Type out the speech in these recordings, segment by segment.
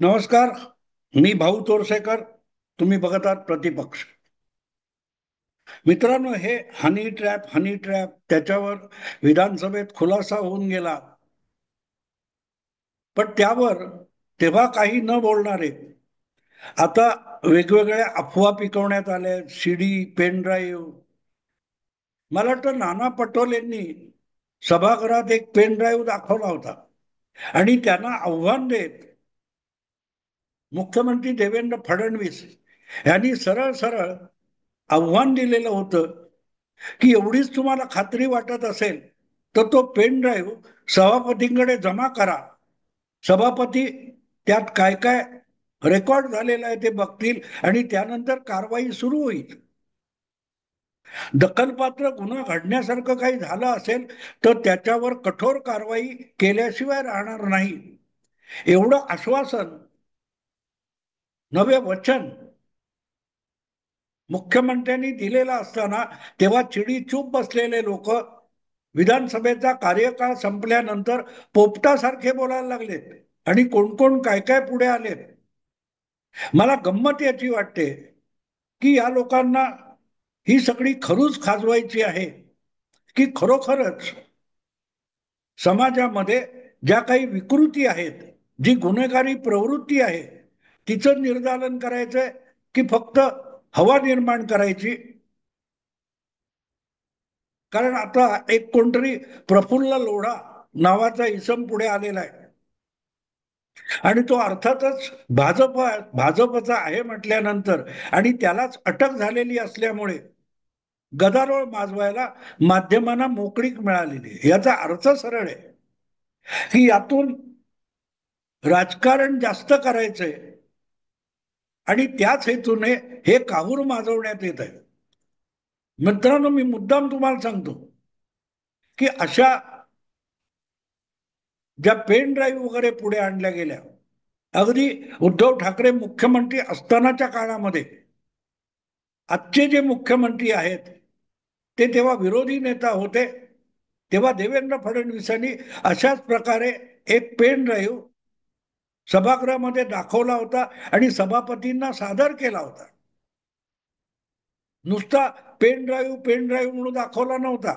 नमस्कार. मी भाऊ तोरसेकर. तुम्ही बघत आहात प्रतिपक्ष. मित्रांनो, हे हनी ट्रॅप त्याच्यावर विधानसभेत खुलासा होऊन गेला. पण त्यावर तेव्हा काही न बोलणारे आता वेगवेगळ्या अफवा पिकवण्यात आल्या. CD, pen drive. मला वाटतं नाना पटोलेंनी सभागृहात एक पेन ड्राईव्ह दाखवला होता आणि त्यांना आव्हान देत मुख्यमंत्री देवेंद्र फडणवीस यांनी सरळ सरळ आव्हान दिलेलं होतं की एवढीच तुम्हाला खात्री वाटत असेल तर तो पेन ड्राईव्ह सभापतींकडे जमा करा. सभापती त्यात काय काय रेकॉर्ड झालेलं आहे ते बघतील आणि त्यानंतर कारवाई सुरू होईल. दखलपात्र गुन्हा घडण्यासारखं काही झालं असेल तर त्याच्यावर कठोर कारवाई केल्याशिवाय राहणार नाही, एवढं आश्वासन, नवे वचन मुख्यमंत्र्यांनी दिलेला असताना तेव्हा चिडी चूप बसलेले लोक विधानसभेचा कार्यकाळ संपल्यानंतर पोपटासारखे बोलायला लागलेत आणि कोण कोण काय काय पुढे आलेत. मला गंमत याची वाटते की या लोकांना ही सगळी खरूच खाजवायची आहे की खरोखरच समाजामध्ये ज्या काही विकृती आहेत, जी गुन्हेगारी प्रवृत्ती आहे, तिचं निर्दालन करायचंय की फक्त हवा निर्माण करायची. कारण आता एक कोणतरी प्रफुल्ल लोढा नावाचा इसम पुढे आलेला आहे आणि तो अर्थातच भाजपचा आहे म्हटल्यानंतर आणि त्यालाच अटक झालेली असल्यामुळे गदारोळ माजवायला माध्यमांना मोकळीक मिळालेली आहे. याचा अर्थ सरळ आहे की यातून राजकारण जास्त करायचंय आणि त्याच हेतूने हे काहूर माजवण्यात येत आहे. मित्रांनो, मी मुद्दाम तुम्हाला सांगतो की अशा ज्या पेन ड्राईव्ह वगैरे पुढे आणल्या गेल्या, अगदी उद्धव ठाकरे मुख्यमंत्री असतानाच्या काळामध्ये आजचे जे मुख्यमंत्री आहेत ते तेव्हा विरोधी नेता होते, तेव्हा देवेंद्र फडणवीसांनी अशाच प्रकारे एक पेन ड्राईव्ह सभागृहामध्ये दाखवला होता आणि सभापतींना सादर केला होता. नुसता पेन ड्राईव्ह म्हणून दाखवला नव्हता.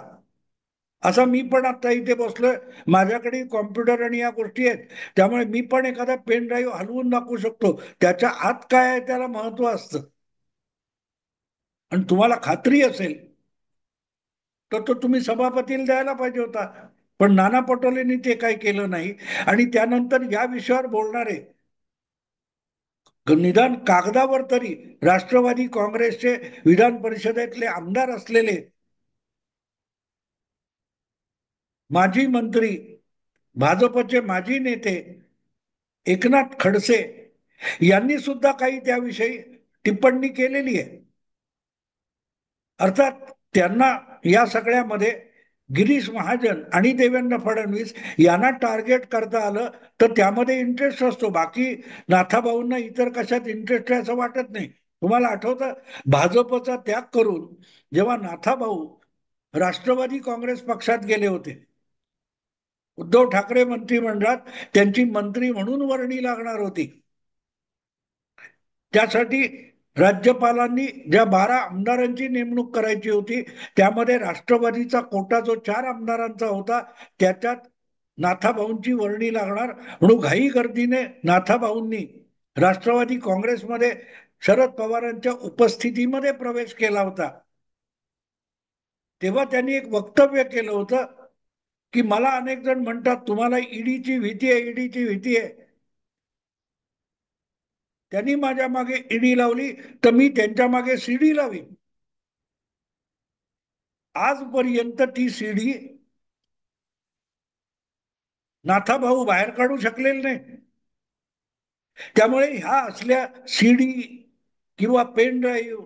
असा मी पण आता इथे बसलोय, माझ्याकडे कॉम्प्युटर आणि या गोष्टी आहेत, त्यामुळे मी पण एखादा पेन ड्राईव्ह हलवून दाखवू शकतो. त्याच्या आत काय आहे त्याला महत्व असतं. आणि तुम्हाला खात्री असेल तर तो तुम्ही सभापतीला द्यायला पाहिजे होता. पण नाना पटोलेंनी ते काही केलं नाही आणि त्यानंतर या विषयावर बोलणारे निदान कागदावर तरी राष्ट्रवादी काँग्रेसचे विधान परिषदेतले आमदार असलेले माजी मंत्री, भाजपचे माजी नेते एकनाथ खडसे यांनी सुद्धा काही त्याविषयी टिप्पणी केलेली आहे. अर्थात त्यांना या सगळ्यामध्ये गिरीश महाजन आणि देवेंद्र फडणवीस यांना टार्गेट करता आलं तर त्यामध्ये इंटरेस्ट असतो. बाकी नाथाभाऊंना इतर कशात इंटरेस्ट आहे असं वाटत नाही. तुम्हाला आठवतं, भाजपचा त्याग करून जेव्हा नाथाभाऊ राष्ट्रवादी काँग्रेस पक्षात गेले होते, उद्धव ठाकरे मंत्रिमंडळात त्यांची मंत्री म्हणून वर्णी लागणार होती. त्यासाठी राज्यपालांनी ज्या 12 आमदारांची नेमणूक करायची होती त्यामध्ये राष्ट्रवादीचा कोटा जो 4 आमदारांचा होता त्याच्यात नाथाभाऊंची वर्णी लागणार म्हणून घाई गर्दीने नाथाभाऊंनी राष्ट्रवादी काँग्रेसमध्ये शरद पवारांच्या उपस्थितीमध्ये प्रवेश केला होता. तेव्हा त्यांनी एक वक्तव्य केलं होतं की मला अनेक जण म्हणतात तुम्हाला ईडीची भीती आहे, ईडीची भीती आहे. त्यांनी माझ्या मागे ईडी लावली तर मी त्यांच्या मागे सीडी लावी. आजपर्यंत ती सीडी नाथाभाऊ बाहेर काढू शकलेले नाही. त्यामुळे ह्या असल्या सीडी किंवा पेन ड्राईव्ह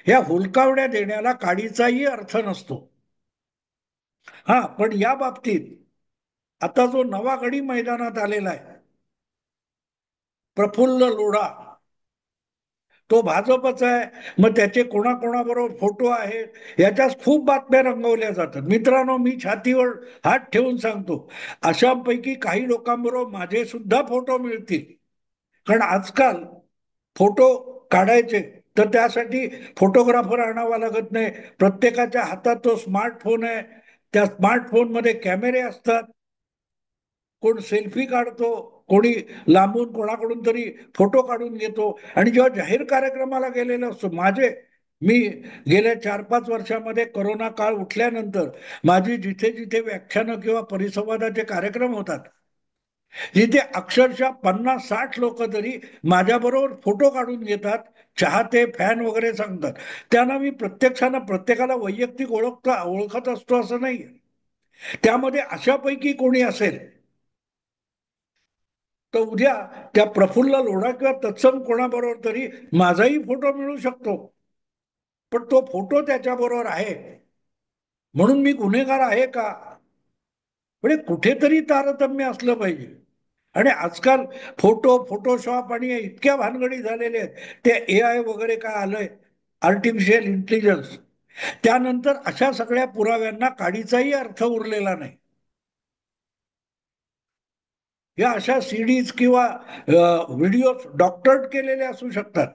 ह्या हुलकावड्या देण्याला काडीचाही अर्थ नसतो. हा, पण या बाबतीत आता जो नवा गडी मैदानात आलेला आहे, प्रफुल्ल लोढा, तो भाजपचा आहे. मग त्याचे कोणाकोणाबरोबर फोटो आहेत याच्यात खूप बातम्या रंगवल्या जातात. मित्रांनो, मी छातीवर हात ठेवून सांगतो, अशापैकी काही लोकांबरोबर माझे सुद्धा फोटो मिळतील कारण आजकाल फोटो काढायचे तर त्यासाठी फोटोग्राफर आणावा लागत नाही. प्रत्येकाच्या हातात तो स्मार्टफोन आहे. त्या स्मार्टफोन मध्ये कॅमेरे असतात. कोण सेल्फी काढतो, कोणी लांबून कोणाकडून तरी फोटो काढून घेतो. आणि जेव्हा जाहीर कार्यक्रमाला गेलेलो असतो, मी गेल्या 4-5 वर्षामध्ये करोना काळ उठल्यानंतर माझी जिथे जिथे व्याख्यानं किंवा परिसंवादाचे कार्यक्रम होतात, जिथे अक्षरशः 50-60 लोक तरी माझ्याबरोबर फोटो काढून घेतात, चाहते फॅन वगैरे सांगतात, त्यांना मी प्रत्यक्षानं प्रत्येकाला वैयक्तिक ओळखत असतो असं नाही. त्यामध्ये अशापैकी कोणी असेल तर उद्या त्या प्रफुल्ल लोढा किंवा तत्सम कोणाबरोबर तरी माझाही फोटो मिळू शकतो. पण तो फोटो त्याच्याबरोबर आहे म्हणून मी गुन्हेगार आहे का? म्हणजे कुठेतरी तारतम्य असलं पाहिजे. आणि आजकाल फोटोशॉप आणि इतक्या भानगडी झालेल्या आहेत, ते AI वगैरे काय आलंय, आर्टिफिशियल इंटेलिजन्स, त्यानंतर अशा सगळ्या पुराव्यांना काडीचाही अर्थ उरलेला नाही. या अशा सीडीज किंवा व्हिडिओ डॉक्टरेट केलेले असू शकतात.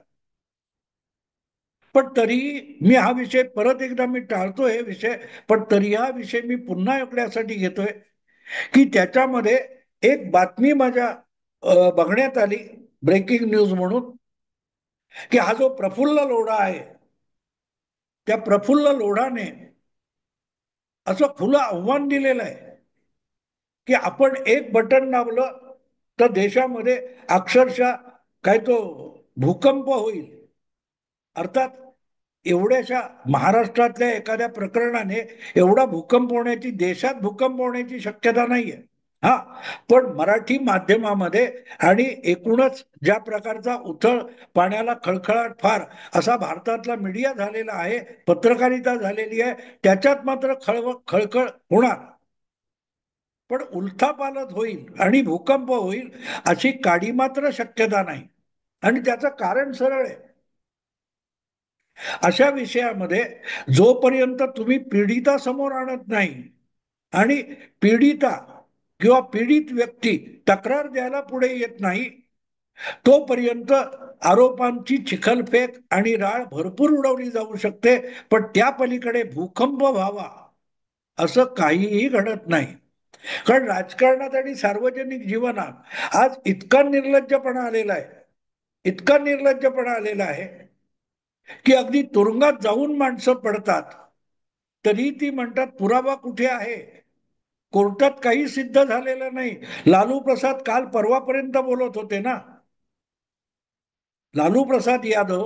पण तरीही मी हा विषय परत एकदा मी टाळतोय हे विषय, पण तरी हा विषय मी पुन्हा ऐकण्यासाठी घेतोय की त्याच्यामध्ये एक बातमी माझ्या बघण्यात आली, ब्रेकिंग न्यूज म्हणून, की हा जो प्रफुल्ल लोढा आहे, त्या प्रफुल्ल लोढाने असं खुलं आव्हान दिलेलं आहे की आपण एक बटन दाबलं तर देशामध्ये अक्षरशः काय तो भूकंप होईल. अर्थात एवढ्याशा महाराष्ट्रातल्या एखाद्या प्रकरणाने एवढा भूकंप होण्याची, देशात भूकंप होण्याची शक्यता नाहीये. हा, पण मराठी माध्यमामध्ये आणि एकूणच ज्या प्रकारचा उथळ पाण्याला खळखळाट फार असा भारतातला मीडिया झालेला आहे, पत्रकारिता झालेली आहे, त्याच्यात मात्र खळखळ होणार. पण उलथापालथ होईल आणि भूकंप होईल अशी काडी मात्र शक्यता नाही. आणि त्याचं कारण सरळ आहे. अशा विषयामध्ये जोपर्यंत तुम्ही पीडिता समोर आणत नाही आणि पीडिता किंवा पीडित व्यक्ती तक्रार द्यायला पुढे येत नाही, तोपर्यंत आरोपांची चिखलफेक आणि राळ भरपूर उडवली जाऊ शकते. पण त्या पलीकडे भूकंप व्हावा असं काहीही घडत नाही. कारण राजकारणात आणि सार्वजनिक जीवनात आज इतका निर्लज्जपणा आलेला आहे, इतका निर्लज्जपणा आलेला आहे की अगदी तुरुंगात जाऊन माणसं पडतात तरी ती म्हणतात पुरावा कुठे आहे. कोर्टात काही सिद्ध झालेलं नाही. लालू प्रसाद काल परवापर्यंत बोलत होते ना, लालू प्रसाद यादव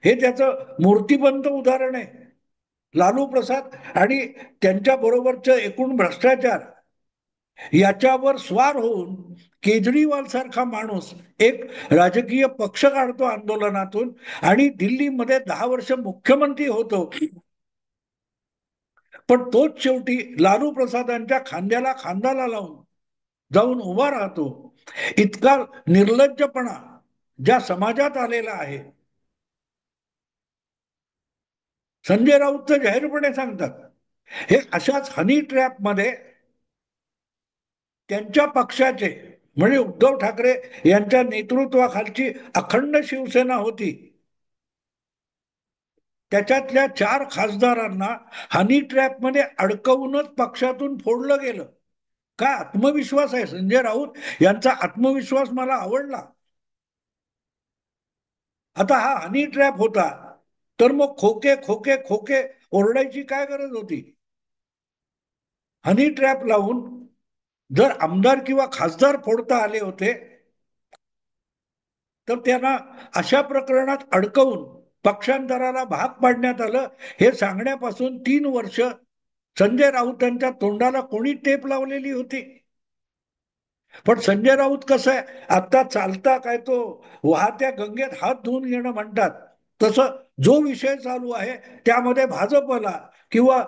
हे त्याचं मूर्तिबंत उदाहरण आहे. लालू प्रसाद आणि त्यांच्या बरोबरच एकूण भ्रष्टाचार याच्यावर स्वार होऊन केजरीवाल सारखा माणूस एक राजकीय पक्ष काढतो आंदोलनातून आणि दिल्लीमध्ये 10 वर्ष मुख्यमंत्री होतो. पण तोच शेवटी लालू प्रसादांच्या खांद्याला खांदा लावून जाऊन उभा राहतो. इतका निर्लज्जपणा ज्या समाजात आलेला आहे. संजय राऊत तर जाहीरपणे सांगतात, हे अशाच हनी ट्रॅप मध्ये त्यांच्या पक्षाचे म्हणजे उद्धव ठाकरे यांच्या नेतृत्वाखालची अखंड शिवसेना होती, त्याच्यातल्या 4 खासदारांना हनी ट्रॅप मध्ये अडकवूनच पक्षातून फोडलं गेलं. काय आत्मविश्वास आहे संजय राऊत यांचा, आत्मविश्वास मला आवडला. आता हा हनी ट्रॅप होता तर मग खोके खोके खोके ओरडायची काय गरज होती? हनी ट्रॅप लावून जर आमदार किंवा खासदार फोडता आले होते तर त्यांना अशा प्रकरणात अडकवून पक्षांतराला भाग पाडण्यात आलं. हे सांगण्यापासून 3 वर्ष संजय राऊतांच्या तोंडाला कोणी टेप लावलेली होती? पण संजय राऊत कसं आहे, आता चालता काय तो वाहत्या गंगेत हात धुवून घेणं म्हणतात तसं, जो विषय चालू आहे त्यामध्ये भाजपला किंवा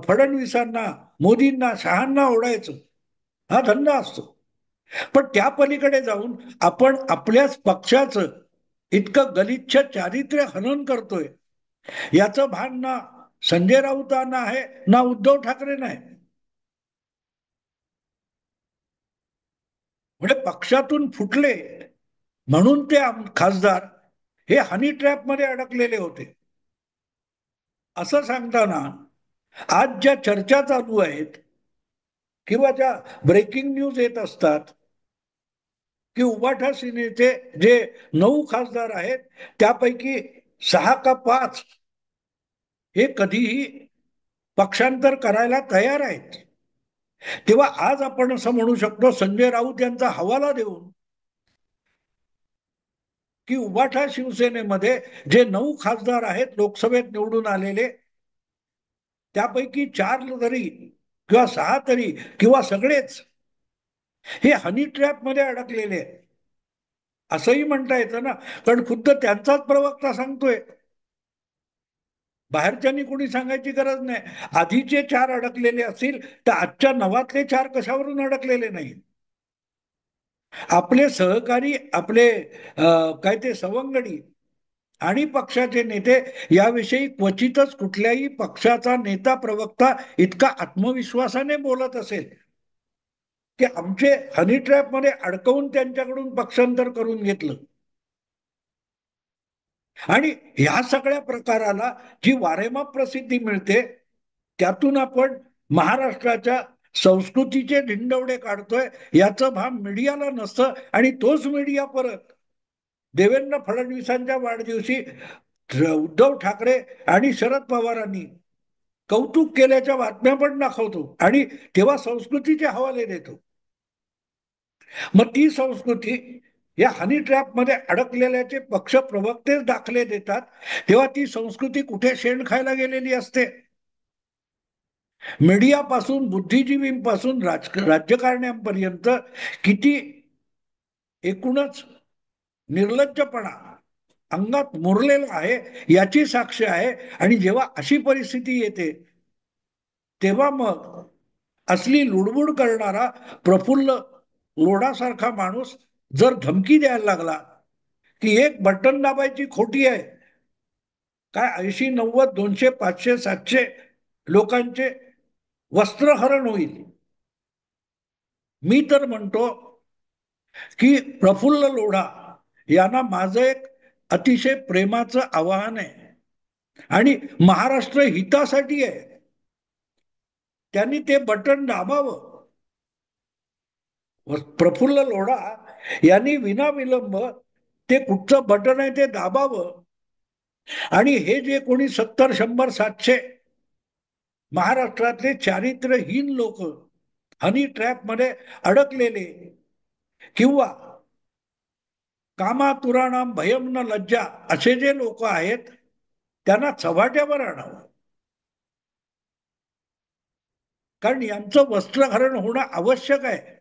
फडणवीसांना, मोदींना, शहांना ओढायचं हा धंदा असतो. पण त्या पलीकडे जाऊन आपण आपल्याच पक्षाचं इतकं गलिच्छ चारित्र्य हनन करतोय, याचं भान ना संजय राऊतांना आहे ना उद्धव ठाकरेंना आहे. म्हणजे पक्षातून फुटले म्हणून ते खासदार हे हनी ट्रॅप मध्ये अडकलेले होते. असं सांगताना आज ज्या चर्चा चालू आहेत किंवा ज्या ब्रेकिंग न्यूज येत असतात की उबाठा सेनेचे जे 9 खासदार आहेत त्यापैकी 6 का 5 हे कधीही पक्षांतर करायला तयार आहेत, तेव्हा आज आपण असं म्हणू शकतो संजय राऊत यांचा हवाला देऊन की उबाठा शिवसेनेमध्ये जे 9 खासदार आहेत लोकसभेत निवडून आलेले त्यापैकी 4 तरी किंवा 6 तरी किंवा सगळेच हे हनी ट्रॅप मध्ये अडकलेले आहेत असंही म्हणता येतं ना. कारण खुद्द त्यांचाच प्रवक्ता सांगतोय, बाहेरच्यांनी कोणी सांगायची गरज नाही. आधीचे 4 अडकलेले असतील तर आजच्या नवातले 4 कशावरून अडकलेले नाही. आपले सहकारी, आपले काय ते सवंगडी आणि पक्षाचे नेते याविषयी क्वचितच कुठल्याही पक्षाचा नेता प्रवक्ता इतका आत्मविश्वासाने बोलत असेल की आमचे हनी ट्रॅप मध्ये अडकवून त्यांच्याकडून पक्षांतर करून घेतलं. आणि ह्या सगळ्या प्रकाराला जी वारेमाप प्रसिद्धी मिळते त्यातून आपण महाराष्ट्राच्या संस्कृतीचे ढिंडवडे काढतोय याचं भान मीडियाला नसतं. आणि तोच मीडिया परत देवेंद्र फडणवीसांच्या वाढदिवशी उद्धव ठाकरे आणि शरद पवारांनी कौतुक केल्याच्या बातम्या पण दाखवतो आणि तेव्हा संस्कृतीचे हवाले देतो. मग ती संस्कृती या हनी ट्रॅप मध्ये अडकलेल्याचे पक्ष प्रवक्तेच दाखले देतात, तेव्हा ती संस्कृती कुठे शेण खायला गेलेली असते. मीडियापासून बुद्धिजीवींपासून राज्यकारण्यांपर्यंत किती एकूणच निर्लज्जपणा अंगात मुरलेला आहे याची साक्ष आहे. आणि जेव्हा अशी परिस्थिती येते तेव्हा मग असली लुडबुड करणारा प्रफुल्ल लोढासारखा माणूस जर धमकी द्यायला लागला की एक बटन दाबायची खोटी आहे, काय 80 90 200 500 700 लोकांचे वस्त्रहरण होईल. मी तर म्हणतो की प्रफुल्ल लोढा यांना माझं एक अतिशय प्रेमाचं आवाहन आहे आणि महाराष्ट्र हितासाठी आहे. त्यांनी ते बटन दाबावं. प्रफुल्ल लोढा यांनी विनाविलंब ते कुठचं बटन आहे ते दाबावं. आणि हे जे कोणी 70 100 700 महाराष्ट्रातले चारित्र्यहीन लोक हनी ट्रॅप मध्ये अडकलेले किंवा कामातुराणाम भयम न लज्जा असे जे लोक आहेत त्यांना चव्हाट्यावर आणावं. कारण यांचं वस्त्रहरण होणं आवश्यक आहे,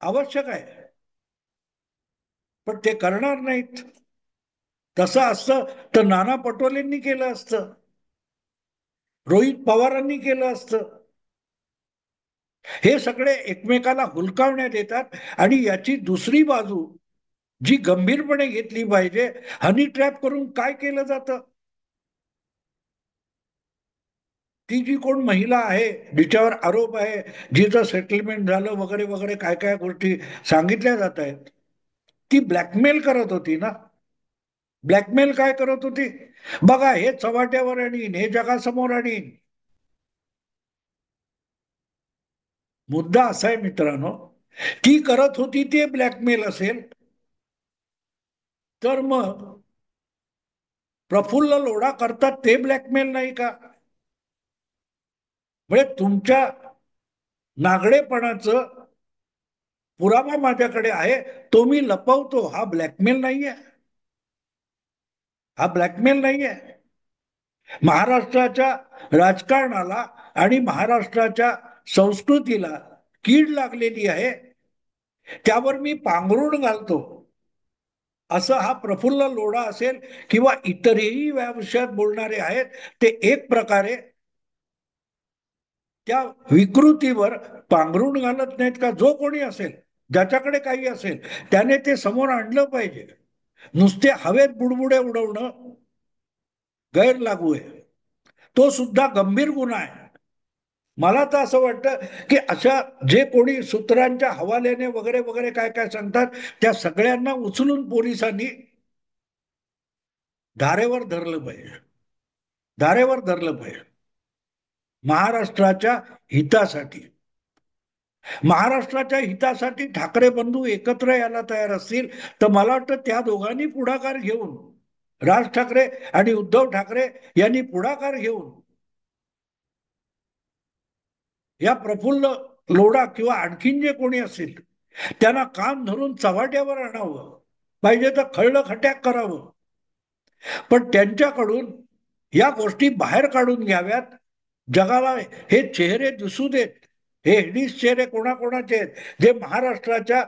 आवश्यक आहे. पण ते करणार नाहीत. तसं असतं तर नाना पटोलेंनी केलं असतं, रोहित पवारांनी केलं असतं. हे सगळे एकमेकाला हुलकावण्यात येतात. आणि याची दुसरी बाजू जी गंभीरपणे घेतली पाहिजे, हनी ट्रॅप करून काय केलं जातं. ती जी कोण महिला आहे जिच्यावर आरोप आहे, जिचं सेटलमेंट झालं वगैरे वगैरे काय काय गोष्टी सांगितल्या जात आहेत, ती ब्लॅकमेल करत होती ना. ब्लॅकमेल काय करत होती, बघा हे चव्हाट्यावर आणीन, हे जगासमोर आणीन. मुद्दा असा आहे मित्रांनो, ती करत होती ते ब्लॅकमेल असेल तर मग प्रफुल्ल लोढा करतात ते ब्लॅकमेल नाही का. म्हणजे तुमच्या नागडेपणाचं पुरावा माझ्याकडे आहे, तो मी लपवतो, हा ब्लॅकमेल नाहीये. हा ब्लॅकमेल नाहीये. महाराष्ट्राच्या राजकारणाला आणि महाराष्ट्राच्या संस्कृतीला कीड लागलेली आहे, त्यावर मी पांघरुण घालतो असं हा प्रफुल्ल लोढा असेल किंवा इतरही या विषयात बोलणारे आहेत ते एक प्रकारे त्या विकृतीवर पांघरुण घालत नाहीत का. जो कोणी असेल ज्याच्याकडे काही असेल त्याने ते समोर आणलं पाहिजे. नुसते हवेत बुडबुडे उडवणं गैर लागू आहे, तो सुद्धा गंभीर गुन्हा आहे. मला तर असं वाटतं की अशा जे कोणी सूत्रांच्या हवाल्याने वगैरे वगैरे काय काय सांगतात त्या सगळ्यांना उचलून पोलिसांनी धारेवर धरलं पाहिजे. धारेवर धरलं पाहिजे महाराष्ट्राच्या हितासाठी. महाराष्ट्राच्या हितासाठी ठाकरे बंधू एकत्र यायला तयार असतील तर मला वाटतं त्या दोघांनी पुढाकार घेऊन, राज ठाकरे आणि उद्धव ठाकरे यांनी पुढाकार घेऊन या प्रफुल्ल लोढा किंवा आणखीन जे कोणी असेल त्यांना कान धरून चव्हाट्यावर आणावं, पाहिजे तर खळलं खट्याक करावं, पण त्यांच्याकडून या गोष्टी बाहेर काढून घ्याव्यात. जगाला हे चेहरे दिसू देत, हे हिडीस चेहरे कोणाकोणाचे आहेत जे महाराष्ट्राच्या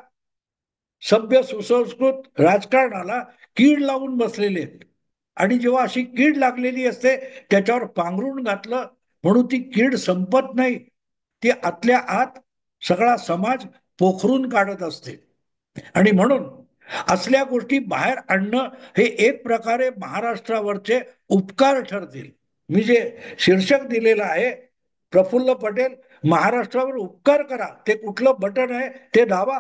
सभ्य सुसंस्कृत राजकारणाला कीड लावून बसलेले आहेत. आणि जेव्हा अशी कीड लागलेली असते त्याच्यावर पांघरून घातलं म्हणून ती कीड संपत नाही, ती आतल्या आत सगळा समाज पोखरून काढत असते. आणि म्हणून असल्या गोष्टी बाहेर आणणं हे एक प्रकारे महाराष्ट्रावरचे उपकार ठरतील. मी जे शीर्षक दिलेलं आहे, प्रफुल्ल पटेल महाराष्ट्रावर उपकार करा, ते कुठलं बटन आहे ते दाबा.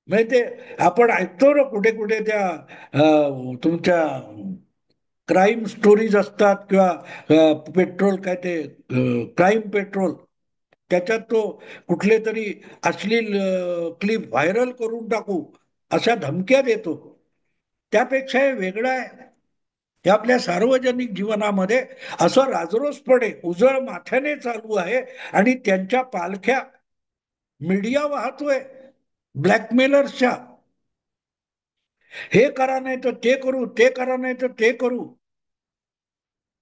म्हणजे ते आपण ऐकतो ना कुठे कुठे त्या तुमच्या क्राईम स्टोरीज असतात किंवा पेट्रोल काय ते क्राईम पेट्रोल, त्याच्यात तो कुठले तरी अश्लील क्लिप व्हायरल करून टाकू अशा धमक्या देतो. त्यापेक्षा हे वेगळं आहे. हे आपल्या सार्वजनिक जीवनामध्ये असं राजरोसपणे उजळ माथ्याने चालू आहे आणि त्यांच्या पालख्या मीडिया वाहतोय ब्लॅकमेलर्सच्या. हे करा नाही तर ते करू, ते करा नाही तर ते करू.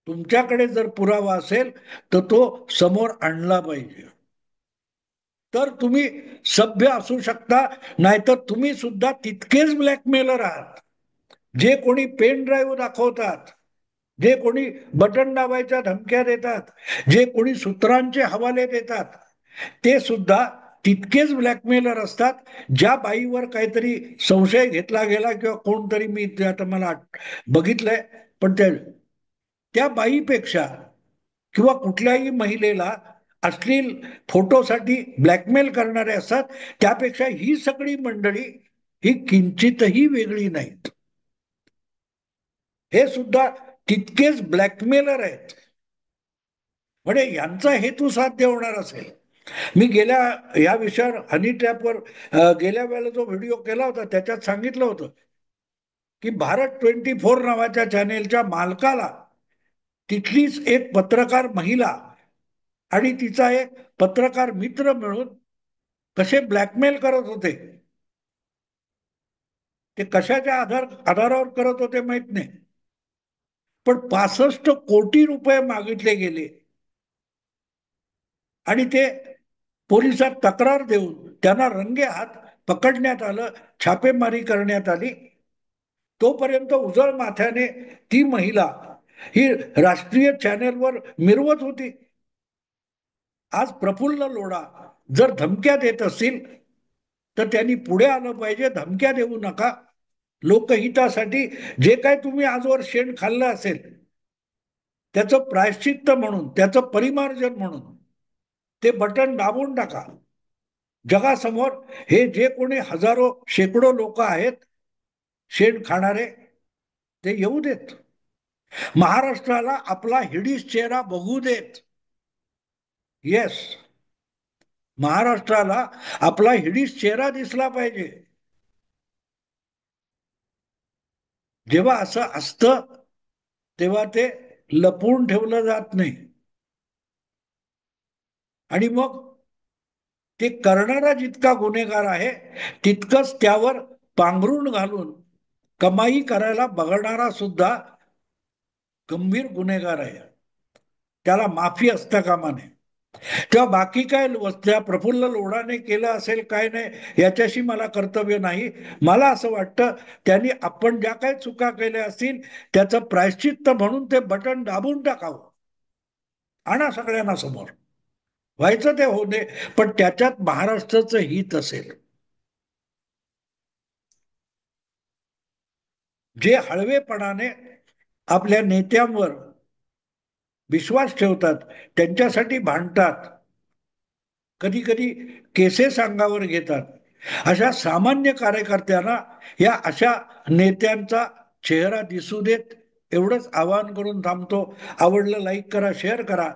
तुमच्याकडे जर पुरावा असेल तर तो समोर आणला पाहिजे, तर तुम्ही सभ्य असू शकता. नाहीतर तुम्ही सुद्धा तितकेच ब्लॅकमेलर आहात. जे कोणी पेन ड्राईव्ह दाखवतात, जे कोणी बटन दाबायच्या धमक्या देतात, जे कोणी सूत्रांचे हवाले देतात, ते सुद्धा तितकेच ब्लॅकमेलर असतात. ज्या बाईवर काहीतरी संशय घेतला गेला किंवा कोणतरी, मी आता मला बघितलंय, पण त्या बाईपेक्षा किंवा कुठल्याही महिलेला अश्लील फोटोसाठी ब्लॅकमेल करणारे असतात, त्यापेक्षा ही सगळी मंडळी ही किंचितही वेगळी नाहीत. हे सुद्धा तितकेच ब्लॅकमेलर आहेत. म्हणजे यांचा हेतू साध्य होणार असेल. मी गेल्या या विषयावर हनी ट्रॅपवर गेल्या वेळेला जो व्हिडिओ केला होता त्याच्यात सांगितलं होतं की भारत 24 नावाच्या चॅनेलच्या मालकाला तिथलीच एक पत्रकार महिला आणि तिचा एक पत्रकार मित्र मिळून कसे ब्लॅकमेल करत होते. ते कशाच्या आधारावर करत होते माहित नाही, पण 65 कोटी रुपये मागितले गेले आणि ते पोलिसात तक्रार देऊन त्यांना रंगे हात पकडण्यात आलं, छापेमारी करण्यात आली. तोपर्यंत उजळ माथ्याने ती महिला ही राष्ट्रीय चॅनेलवर मिरवत होती. आज प्रफुल्ल लोढा जर धमक्या देत असतील तर त्यांनी पुढे आलं पाहिजे. धमक्या देऊ नका. लोकहितासाठी जे काय तुम्ही आजवर शेण खाल्लं असेल त्याचं प्रायश्चित्त म्हणून, त्याचं परिमार्जन म्हणून ते बटन दाबून टाका. जगासमोर हे जे कोणी हजारो शेकडो लोक आहेत शेण खाणारे, ते येऊ देत. महाराष्ट्राला आपला हिडीस चेहरा बघू देत. येस, महाराष्ट्राला आपला हिडीस चेहरा दिसला पाहिजे. जेव्हा असं असतं तेव्हा ते लपवून ठेवलं जात नाही. आणि मग ते करणारा जितका गुन्हेगार आहे तितकंच त्यावर पांघरून घालून कमाई करायला बघणारा सुद्धा गंभीर गुन्हेगार आहे. त्याला माफी असता कामा नये. तेव्हा बाकी काय त्या प्रफुल्ल लोढाने केलं असेल काय नाही याच्याशी मला कर्तव्य नाही. मला असं वाटतं त्यांनी आपण ज्या काही चुका केल्या असतील त्याचं प्रायश्चित्त म्हणून ते बटन दाबून टाकावं. आणा सगळ्यांना समोर, व्हायचं ते होऊ दे, पण त्याच्यात महाराष्ट्राचं हित असेल. जे हळवेपणाने आपल्या नेत्यांवर विश्वास ठेवतात, त्यांच्यासाठी भांडतात, कधी कधी केसेस अंगावर घेतात. अशा सामान्य कार्यकर्त्यांना या अशा नेत्यांचा चेहरा दिसू देत, एवढंच आवाहन करून थांबतो. आवडलं लाईक करा, शेअर करा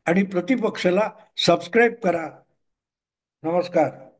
आणि प्रतिपक्षाला सबस्क्राईब करा. नमस्कार.